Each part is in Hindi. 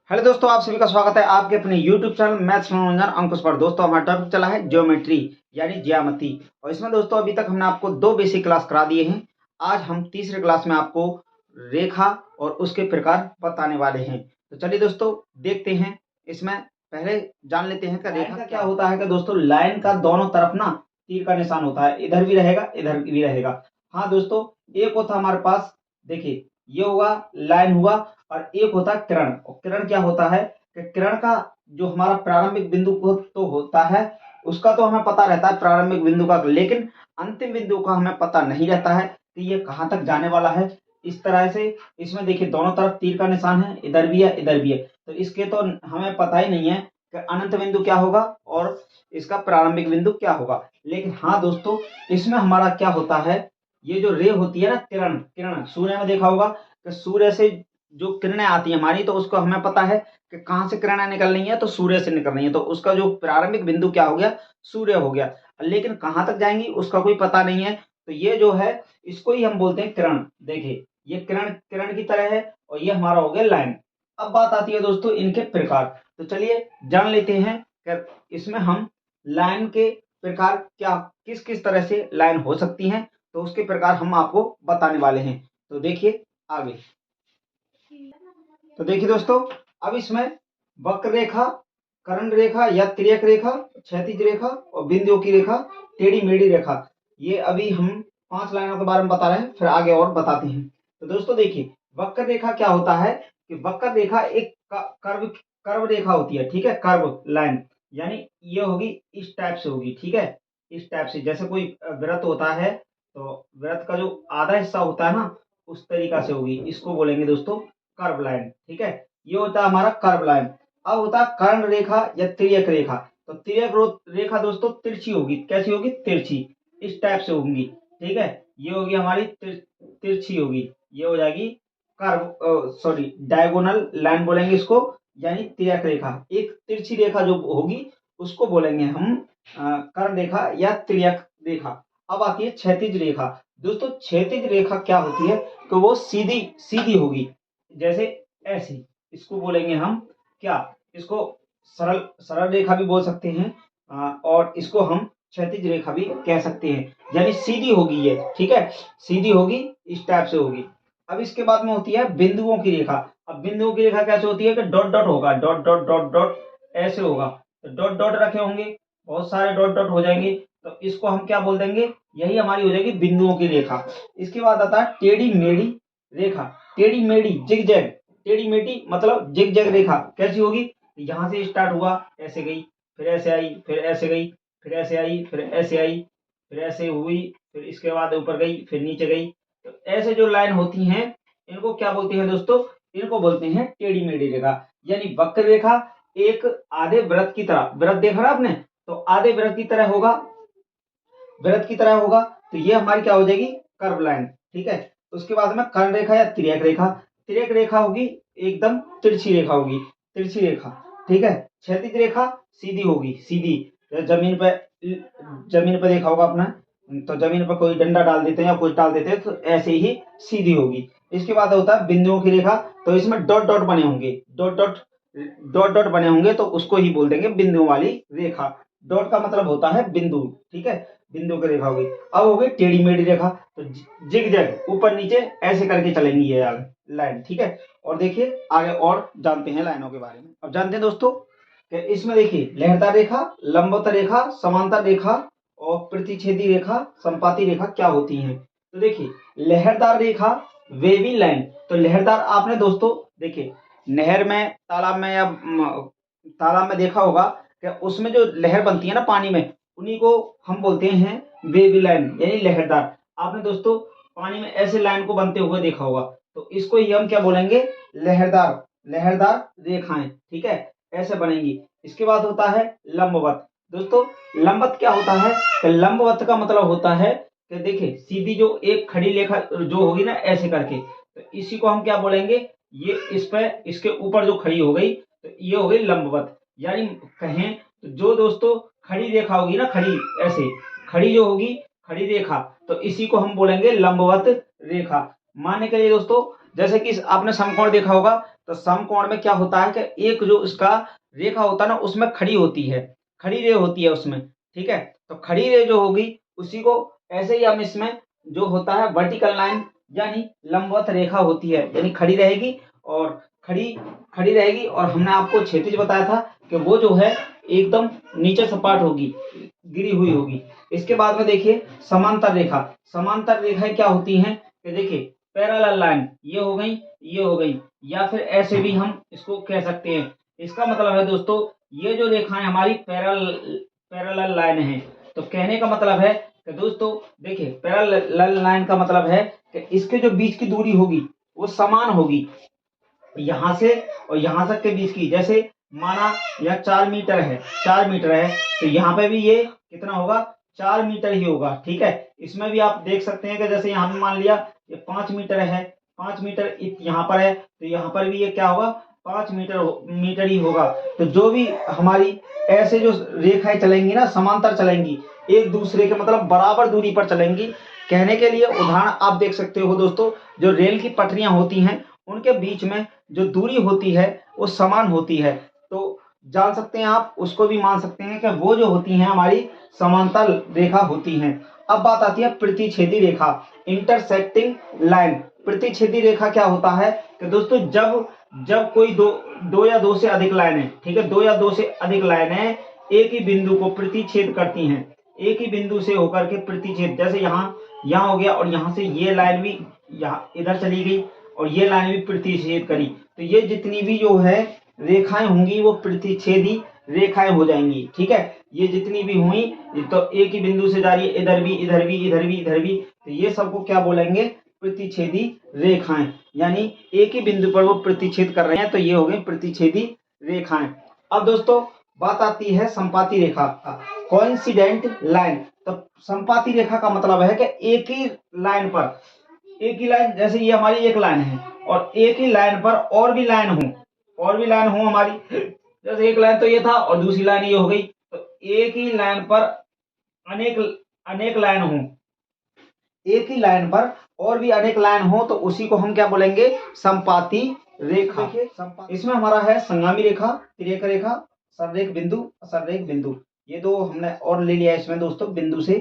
हेलो दोस्तों, आप सभी का स्वागत है आपके अपने YouTube चैनल मैथ्स मनोरंजन अंकुश पर। दोस्तों हमारा टॉपिक चला है ज्योमेट्री यानी ज्यामिति। और इसमें दोस्तों अभी तक हमने आपको दो बेसिक क्लास करा दिए हैं। आज हम तीसरे क्लास में आपको रेखा और उसके प्रकार बताने वाले हैं। तो चलिए दोस्तों देखते हैं। इसमें पहले जान लेते हैं कि रेखा का क्या होता है। कि दोस्तों लाइन का दोनों तरफ ना तीर का निशान होता है, इधर भी रहेगा इधर भी रहेगा। हाँ दोस्तों, एक होता हमारे पास, देखिए ये हुआ लाइन हुआ, और एक होता है किरण। और किरण क्या होता है कि किरण का जो हमारा प्रारंभिक बिंदु तो होता है, उसका तो हमें पता रहता है प्रारंभिक बिंदु का, लेकिन अंतिम बिंदु का हमें पता नहीं रहता है कि ये कहाँ तक जाने वाला है। इस तरह से इसमें देखिए दोनों तरफ तीर का निशान है, इधर भी है इधर भी है, तो इसके तो हमें पता ही नहीं है कि अनंत बिंदु क्या होगा और इसका प्रारंभिक बिंदु क्या होगा। लेकिन हाँ दोस्तों, इसमें हमारा क्या होता है, ये जो रे होती है ना, किरण किरण सूर्य में देखा होगा कि सूर्य से जो किरणें आती है हमारी, तो उसको हमें पता है कि कहाँ से किरणें निकल रही है, तो सूर्य से निकल रही है, तो उसका जो प्रारंभिक बिंदु क्या हो गया, सूर्य हो गया। लेकिन कहाँ तक जाएंगी उसका कोई पता नहीं है, तो ये जो है इसको ही हम बोलते हैं किरण। देखिए ये किरण किरण की तरह है, और ये हमारा हो गया लाइन। अब बात आती है दोस्तों इनके प्रकार। तो चलिए जान लेते हैं कि इसमें हम लाइन के प्रकार क्या, किस किस तरह से लाइन हो सकती हैं, तो उसके प्रकार हम आपको बताने वाले हैं। तो देखिए आगे। तो देखिए दोस्तों, अब इसमें वक्र रेखा, कर्ण रेखा या तिर्यक रेखा, क्षैतिज रेखा और बिंदुओं की रेखा, टेढ़ी मेढ़ी रेखा, ये अभी हम 5 लाइनों के बारे में बता रहे हैं, फिर आगे और बताते हैं। तो दोस्तों देखिए वक्र रेखा क्या होता है कि वक्र रेखा एक कर्व कर्व रेखा होती है, ठीक है, कर्व लाइन, यानी ये होगी इस टाइप से होगी, ठीक है, इस टाइप से। जैसे कोई वृत्त होता है, तो वृत्त का जो आधा हिस्सा होता है ना, उस तरीका से होगी, इसको बोलेंगे दोस्तों कर्व लाइन, ठीक है। ये होता है हमारा कर्व लाइन। अब होता है कर्ण रेखा या तिर्यक रेखा। तो तिर्यक रेखा दोस्तों तिरछी होगी, कैसी होगी, तिरछी, इस टाइप से होंगी, ठीक है। ये होगी हमारी तिरछी होगी, ये हो जाएगी कर्व, सॉरी डायगोनल लाइन बोलेंगे इसको, यानी तिर्यक रेखा। एक तिरछी रेखा जो होगी उसको बोलेंगे हम कर्ण रेखा या तिर्यक रेखा। अब आती है क्षैतिज रेखा। दोस्तों क्षैतिज रेखा क्या होती है, तो वो सीधी सीधी होगी, जैसे ऐसी, इसको बोलेंगे हम क्या, इसको सरल सरल रेखा भी बोल सकते हैं, और इसको हम क्षैतिज रेखा भी कह सकते हैं, यानी सीधी होगी ये, ठीक है, सीधी होगी, इस टाइप से होगी। अब इसके बाद में होती है बिंदुओं की रेखा। अब बिंदुओं की रेखा कैसे होती है कि डॉट डॉट होगा, डॉट डॉट डॉट डॉट ऐसे होगा, तो डॉट डॉट रखे होंगे, बहुत सारे डॉट डॉट हो जाएंगे, तो इसको हम क्या बोल देंगे, यही हमारी हो जाएगी बिंदुओं की रेखा। इसके बाद आता है टेढ़ी मेढ़ी रेखा। टेढ़ी मेढ़ी जिग जैग, टेढ़ी मेढ़ी मतलब जिग जैग रेखा कैसी होगी, यहाँ से स्टार्ट हुआ, ऐसे गई, फिर ऐसे आई, फिर ऐसे गई, फिर ऐसे आई, फिर ऐसे आई, फिर ऐसे हुई, फिर इसके बाद ऊपर गई, फिर नीचे गई। तो ऐसे जो लाइन होती हैं इनको क्या बोलते हैं दोस्तों, इनको बोलते हैं टेढ़ी मेढ़ी रेखा। यानी वक्र रेखा एक आधे वृत्त की तरह, वृत्त देखा ना आपने, तो आधे वृत्त की तरह होगा, वृत्त की तरह होगा, तो ये हमारी क्या हो जाएगी, कर्व लाइन, ठीक है। उसके बाद में कर्ण रेखा या तिर्यक रेखा। तिर्यक रेखा होगी एकदम तिरछी रेखा होगी, तिरछी रेखा, ठीक है। क्षैतिज रेखा सीधी होगी, सीधी, जमीन पे देखा होगा आपने, तो जमीन पर कोई डंडा डाल देते हैं या कुछ डाल देते हैं, तो ऐसे ही सीधी होगी। इसके बाद होता है बिंदुओं की रेखा। तो इसमें डॉट डॉट बने होंगे, डॉट डॉट डॉट डॉट बने होंगे, तो उसको ही बोल देंगे बिंदुओं वाली रेखा। डॉट का मतलब होता है बिंदु, ठीक है, बिंदु की रेखा होगी। अब हो गई टेढ़ी मेढ़ी रेखा, तो जिग जैग ऊपर नीचे ऐसे करके चलेंगी ये लाइन, ठीक है। और देखिए आगे और जानते हैं लाइनों के बारे में। अब जानते हैं दोस्तों कि इसमें देखिए लहरदार रेखा, लंबवत रेखा, समांतर रेखा और प्रतिच्छेदी रेखा, संपाती रेखा क्या होती हैं। तो देखिए लहरदार रेखा, वेवी लाइन। तो लहरदार आपने दोस्तों देखिए नहर में, तालाब में या तालाब में देखा होगा कि उसमें जो लहर बनती है ना पानी में, उन्हीं को हम बोलते हैं वेवी लाइन यानी लहरदार। आपने दोस्तों पानी में ऐसे लाइन को बनते हुए देखा होगा, तो इसको ही हम क्या बोलेंगे, लहरदार, लहरदार रेखाएं, ठीक है, ऐसे बनेंगी। इसके बाद होता है लंबवत। दोस्तों लंबवत क्या होता है, कि लंबवत का मतलब होता है कि देखिए सीधी जो एक खड़ी रेखा जो होगी ना ऐसे करके, तो इसी को हम क्या बोलेंगे, ये इस पे इसके ऊपर जो खड़ी हो गई, तो ये हो गई लंबवत। यानी कहें तो जो दोस्तों खड़ी रेखा होगी ना, खड़ी ऐसे खड़ी जो होगी, खड़ी रेखा, तो इसी को हम बोलेंगे लंबवत रेखा। मानने के लिए दोस्तों जैसे कि आपने समकोण देखा होगा, तो समकोण में क्या होता है कि एक जो इसका रेखा होता है ना, उसमें खड़ी होती है, खड़ी रे होती है उसमें, ठीक है। तो खड़ी रे जो होगी उसी को ऐसे ही हम इसमें जो होता है वर्टिकल लाइन यानी लंबवत रेखा होती है, यानी खड़ी रहेगी और खड़ी खड़ी रहेगी, और हमने आपको क्षैतिज बताया था कि वो जो है एकदम नीचे सपाट होगी, गिरी हुई होगी। इसके बाद में देखिए समांतर रेखा। समांतर रेखाएं क्या होती हैं कि देखिए पैरेलल लाइन, ये हो गई, ये हो गई, या फिर ऐसे भी हम इसको कह सकते हैं। इसका मतलब है दोस्तों, ये जो रेखाएं हमारी पैरेलल लाइन है। तो कहने का मतलब है कि दोस्तों देखिए पैरेलल लाइन का मतलब है कि इसके जो बीच की दूरी होगी वो समान होगी, यहाँ से और यहाँ तक के बीच की। जैसे माना यह 4 मीटर है, 4 मीटर है, तो यहाँ पे भी ये कितना होगा, 4 मीटर ही होगा, ठीक है। इसमें भी आप देख सकते हैं कि जैसे यहाँ पे मान लिया ये 5 मीटर है, 5 मीटर यहाँ पर है, तो यहाँ पर भी ये क्या होगा, 5 मीटर ही होगा। तो जो भी हमारी ऐसे जो रेखाएं चलेंगी ना, समांतर चलेंगी, एक दूसरे के मतलब बराबर दूरी पर चलेंगी। कहने के लिए उदाहरण आप देख सकते हो दोस्तों, जो रेल की पटरियां होती हैं उनके बीच में जो दूरी होती है वो समान होती है, तो जान सकते हैं आप, उसको भी मान सकते हैं कि वो जो होती हैं हमारी समांतर रेखा होती हैं। अब बात आती है प्रतिच्छेदी रेखा, इंटरसेक्टिंग लाइन। प्रतिच्छेदी रेखा क्या होता है कि दोस्तों जब जब कोई दो या दो से अधिक लाइनें, ठीक है, दो या दो से अधिक लाइनें एक ही बिंदु को प्रतिच्छेद करती हैं, एक ही बिंदु से होकर के प्रतिच्छेद, जैसे यहाँ हो गया और यहाँ से ये लाइन भी यहाँ इधर चली गई और ये लाइन भी प्रतिच्छेद करी, तो ये जितनी भी जो है रेखाएं होंगी वो प्रतिच्छेदी रेखाएं हो जाएंगी, ठीक है। ये जितनी भी हुई तो एक ही बिंदु से जा रही है, इधर भी, इधर भी, इधर भी, इधर भी, तो ये सबको क्या बोलेंगे, प्रतिच्छेदी रेखाएं, यानी एक ही बिंदु पर वो प्रतिच्छेद कर रहे हैं, तो ये हो गई प्रतिच्छेदी रेखाएं। अब दोस्तों बात आती है संपाती रेखा, कोइंसिडेंट लाइन। तो संपाती रेखा का मतलब है कि एक ही लाइन पर, एक ही लाइन, जैसे ये हमारी एक लाइन है और एक ही लाइन पर और भी लाइन हो हमारी, जैसे एक लाइन तो ये था और दूसरी लाइन ये हो गई, तो एक ही लाइन पर अनेक अनेक लाइन हो, एक ही लाइन पर और भी अनेक लाइन हो, तो उसी को हम क्या बोलेंगे, संपाती रेखा। इसमें हमारा है संगामी रेखा, तिर्यक रेखा, सररेख बिंदु, असररेख बिंदु, ये दो हमने और ले लिया है इसमें दोस्तों, बिंदु से,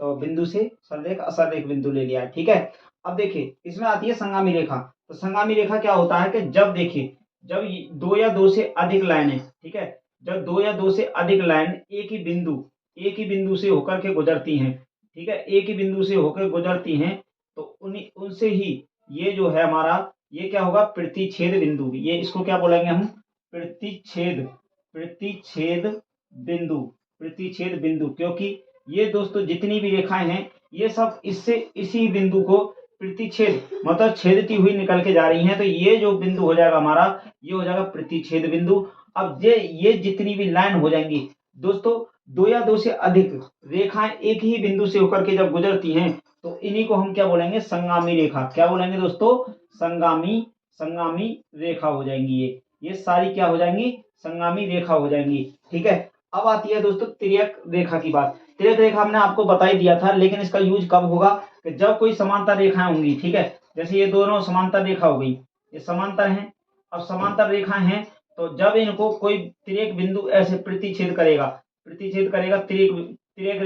तो बिंदु से सररेख असररेख बिंदु ले लिया है, ठीक है। अब देखिए इसमें आती है संगामी रेखा। तो संगामी रेखा क्या होता है कि जब देखिए जब दो या दो से अधिक लाइनें, ठीक है, जब दो या दो से अधिक लाइन एक ही बिंदु से होकर के गुजरती हैं, ठीक है, एक ही बिंदु से होकर गुजरती हैं, तो उनसे ही ये जो है हमारा, ये क्या होगा, प्रतिच्छेद बिंदु, ये इसको क्या बोलेंगे हम, प्रतिच्छेद प्रतिच्छेद बिंदु, प्रतिच्छेद बिंदु, क्योंकि ये दोस्तों जितनी भी रेखाएं हैं ये सब इससे इसी बिंदु को प्रतिच्छेद मतलब छेदती हुई निकल के जा रही हैं, तो ये जो बिंदु हो जाएगा हमारा, ये हो जाएगा प्रतिच्छेद बिंदु। अब ये जितनी भी लाइन हो जाएंगी दोस्तों, दो या दो से अधिक रेखाएं एक ही बिंदु से होकर के जब गुजरती हैं, तो इन्हीं को हम क्या बोलेंगे, संगामी रेखा। क्या बोलेंगे दोस्तों, संगामी रेखा हो जाएंगी। ये सारी क्या हो जाएंगी, संगामी रेखा हो जाएंगी, ठीक है। अब आती है दोस्तों तिर्यक रेखा की बात। तिर्यक रेखा हमने आपको बता ही दिया था, लेकिन इसका यूज कब होगा कि जब कोई समांतर रेखाएं होंगी, ठीक है। जैसे ये दोनों समांतर रेखा हो गई, ये समांतर हैं, अब समांतर रेखाएं हैं, तो जब इनको कोई तिर्यक बिंदु ऐसे प्रतिच्छेद करेगा तिर्यक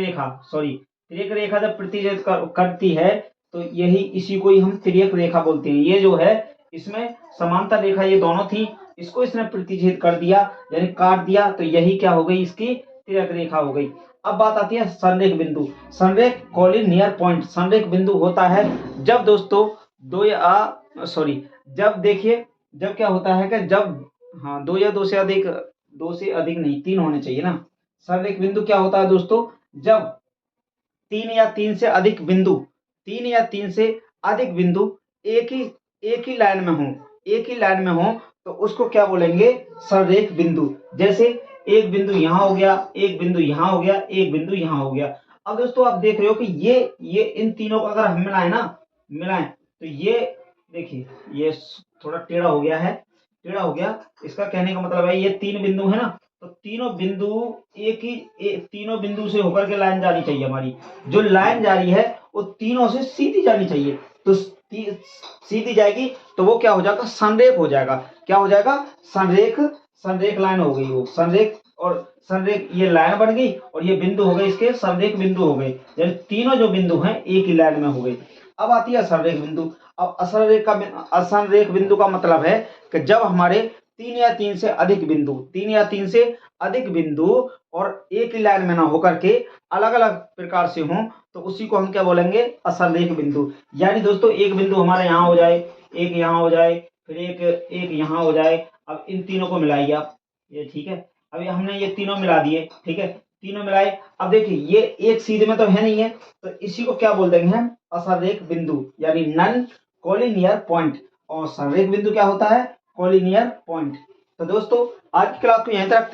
रेखा जब प्रतिच्छेद करती है, तो यही इसी को ही हम तिर्यक रेखा बोलते हैं। ये जो है इसमें समांतर रेखा ये दोनों थी, इसको इसने प्रतिच्छेद कर दिया यानी काट दिया, तो यही क्या हो गई, इसकी तिर्यक रेखा हो गई। अब बात आती है संरेख बिंदु। संरेख कॉलिनियर पॉइंट, संरेख बिंदु होता है जब दोस्तों जब देखिए जब क्या होता है कि जब दो या दो से अधिक नहीं, तीन होने चाहिए ना। संरेख बिंदु क्या होता है दोस्तों, जब तीन या तीन से अधिक बिंदु एक ही लाइन में हो, तो उसको क्या बोलेंगे, संरेख बिंदु। जैसे एक बिंदु यहाँ हो गया, एक बिंदु यहाँ हो गया, एक बिंदु यहाँ हो गया। अब दोस्तों आप देख रहे हो कि ये इन तीनों को अगर हम मिलाएं तो ये देखिए ये थोड़ा टेढ़ा हो गया। इसका कहने का मतलब है ये तीन बिंदु है ना, तो तीनों बिंदु से होकर के लाइन जानी चाहिए हमारी। जो लाइन जा रही है वो तीनों से सीधी जानी चाहिए। तो सीधी जाएगी तो वो क्या हो जाएगा, संरेख हो जाएगा। क्या हो जाएगा, संरेख। संरेख लाइन हो गई वो, संरेख और संरेख, ये लाइन बन गई और ये बिंदु हो गए इसके संरेख बिंदु हो गए, यानी तीनों जो बिंदु हैं एक ही लाइन में हो गए। अब आती है असंरेख बिंदु। अब असंरेख बिंदु का मतलब है कि जब हमारे तीन या तीन से अधिक बिंदु, तीन या तीन से अधिक बिंदु और एक ही लाइन में ना होकर के अलग अलग प्रकार से हों, तो उसी को हम क्या बोलेंगे, असंरेख बिंदु। यानी दोस्तों एक बिंदु हमारा यहाँ हो जाए, एक यहाँ हो जाए, फिर एक यहाँ हो जाए। अब इन तीनों को मिलाइए आप, ये ठीक है। अभी हमने ये तीनों मिला दिए, ठीक है, तीनों मिलाए। अब देखिए ये एक सीधे में तो है नहीं है, तो इसी को क्या बोल देंगे हम, असंरेख बिंदु, यानी नन कोलिनियर पॉइंट। और संरेख बिंदु क्या होता है, कोलिनियर पॉइंट। तो दोस्तों आज की क्लास को यहीं तक रखते हैं।